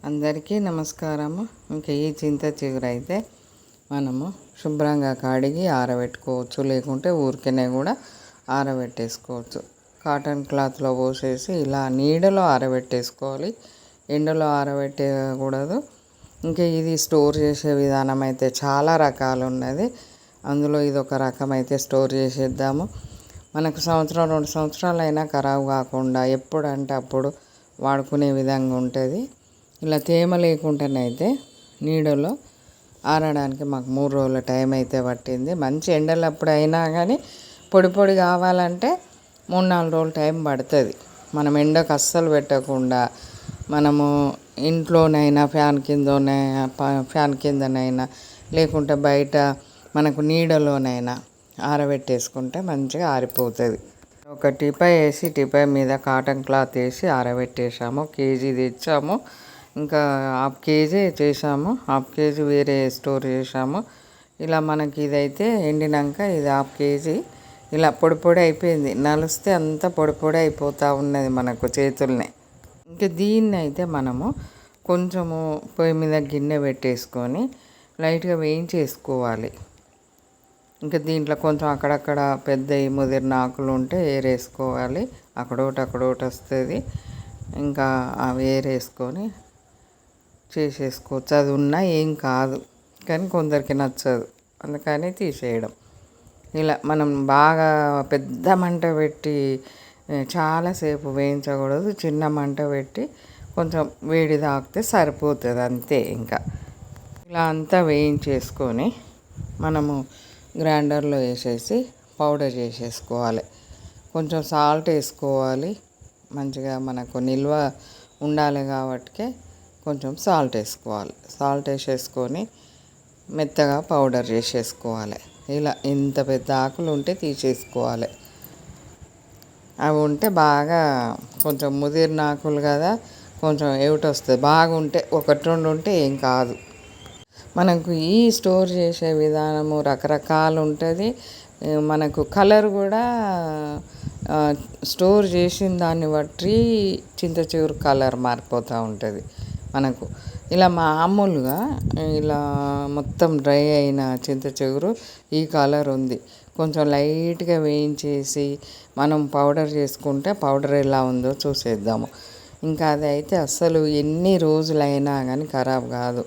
అందరికీ నమస్కారము. ఇంకా ఈ చింత చిగురు అయితే మనము శుభ్రంగా కడిగి ఆరబెట్టుకోవచ్చు, లేకుంటే ఊరికనే కూడా ఆరబెట్టేసుకోవచ్చు. కాటన్ క్లాత్లో పోసేసి ఇలా నీడలో ఆరబెట్టేసుకోవాలి, ఎండలో ఆరబెట్టకూడదు. ఇంకా ఇది స్టోర్ చేసే విధానం అయితే చాలా రకాలు ఉన్నది. అందులో ఇది ఒక రకం అయితే స్టోర్ చేసేద్దాము. మనకు సంవత్సరం 2 సంవత్సరాలు అయినా ఖరాబు కాకుండా ఎప్పుడంటే అప్పుడు వాడుకునే విధంగా ఉంటుంది. ఇలా తేమ లేకుండానైతే నీడలో ఆరడానికి మాకు 3 రోజుల టైం అయితే పట్టింది. మంచి ఎండలప్పుడు అయినా కానీ పొడి కావాలంటే 3-4 రోజులు టైం పడుతుంది. మనం ఎండకు అస్సలు పెట్టకుండా మనము ఇంట్లోనైనా ఫ్యాన్ కిందనైనా లేకుంటే బయట మనకు నీడలోనైనా ఆరబెట్టేసుకుంటే మంచిగా ఆరిపోతుంది. ఒక టీపాయ్ వేసి టీపాయ్ మీద కాటన్ క్లాత్ వేసి ఆరబెట్టేసాము. కేజీ తెచ్చాము, ఇంకా హాఫ్ కేజీ చేసాము, హాఫ్ కేజీ వేరే స్టోర్ చేసాము. ఇలా మనకి ఇదైతే ఎండినాక ఇది హాఫ్ కేజీ ఇలా పొడి అయిపోయింది. నలిస్తే అంతా పొడి అయిపోతూ ఉన్నది మనకు చేతుల్నే. ఇంకా దీన్ని అయితే మనము కొంచెము పొయ్యి మీద గిన్నె పెట్టేసుకొని లైట్గా వేయించేసుకోవాలి. ఇంకా దీంట్లో కొంచెం అక్కడక్కడ పెద్దవి ముదిరిన ఆకులు ఉంటే ఏరేసుకోవాలి. అక్కడోటి వస్తుంది. ఇంకా అవి ఏరేసుకొని చేసేసుకోవచ్చు. అది ఉన్నా ఏం కాదు, కానీ కొందరికి నచ్చదు, అందుకని తీసేయడం. ఇలా మనం బాగా పెద్ద మంట పెట్టి చాలాసేపు వేయించకూడదు. చిన్న మంట పెట్టి కొంచెం వేడి తాకితే సరిపోతుంది అంతే. ఇంకా ఇలా అంతా వేయించేసుకొని మనము గ్రైండర్లో వేసేసి పౌడర్ చేసేసుకోవాలి. కొంచెం సాల్ట్ వేసుకోవాలి, మంచిగా మనకు నిల్వ ఉండాలి కాబట్టి కొంచెం సాల్ట్ వేసుకోవాలి. సాల్ట్ వేసేసుకొని మెత్తగా పౌడర్ చేసేసుకోవాలి. ఇలా ఇంత పెద్ద ఆకులు ఉంటే తీసేసుకోవాలి. అవి ఉంటే బాగా కొంచెం ముదిరిన ఆకులు కదా, కొంచెం ఏమిటి వస్తుంది. బాగుంటే 1-2 ఉంటే ఏం కాదు. మనకు ఈ స్టోర్ చేసే విధానము రకరకాలు ఉంటుంది. మనకు కలర్ కూడా స్టోర్ చేసిన దాన్ని బట్టి చింత చిగురు కలర్ మారిపోతూ ఉంటుంది మనకు. ఇలా మామూలుగా ఇలా మొత్తం డ్రై అయిన చింత చిగురు ఈ కలర్ ఉంది. కొంచెం లైట్గా వేయించేసి మనం పౌడర్ చేసుకుంటే పౌడర్ ఎలా ఉందో చూసేద్దాము. ఇంకా అది అయితే అస్సలు ఎన్ని రోజులైనా కానీ ఖరాబ్ కాదు.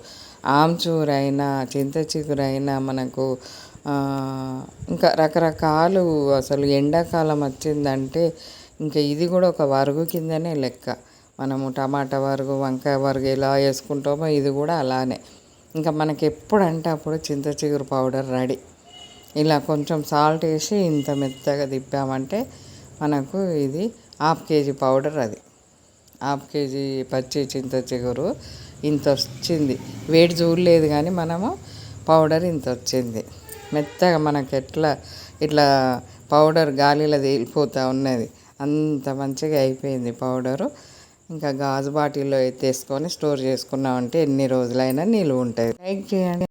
ఆమ్చూరైనా చింత చిగురైనా మనకు ఇంకా రకరకాలు. అసలు ఎండాకాలం వచ్చిందంటే ఇంకా ఇది కూడా ఒక వరుగు కిందనే లెక్క. మనము టమాటా వరుగు, వంకాయ వరుగు ఎలా వేసుకుంటామో ఇది కూడా అలానే. ఇంకా మనకి ఎప్పుడంటే అప్పుడు చింత చిగురు పౌడర్ రెడీ. ఇలా కొంచెం సాల్ట్ వేసి ఇంత మెత్తగా తిప్పామంటే మనకు ఇది హాఫ్ కేజీ పౌడర్. అది హాఫ్ కేజీ పచ్చి చింత చిగురు ఇంత వచ్చింది. వేడి చూడలేదు కానీ మనము పౌడర్ ఇంత వచ్చింది. మెత్తగా మనకి ఇట్లా పౌడర్ గాలిలో తేలిపోతూ ఉన్నది. అంత మంచిగా అయిపోయింది పౌడరు. ఇంకా గాజు బాటిల్లో ఎత్తేసుకొని స్టోర్ చేసుకున్నామంటే ఎన్ని రోజులైనా నిలువ ఉంటుంది. లైక్ చేయండి.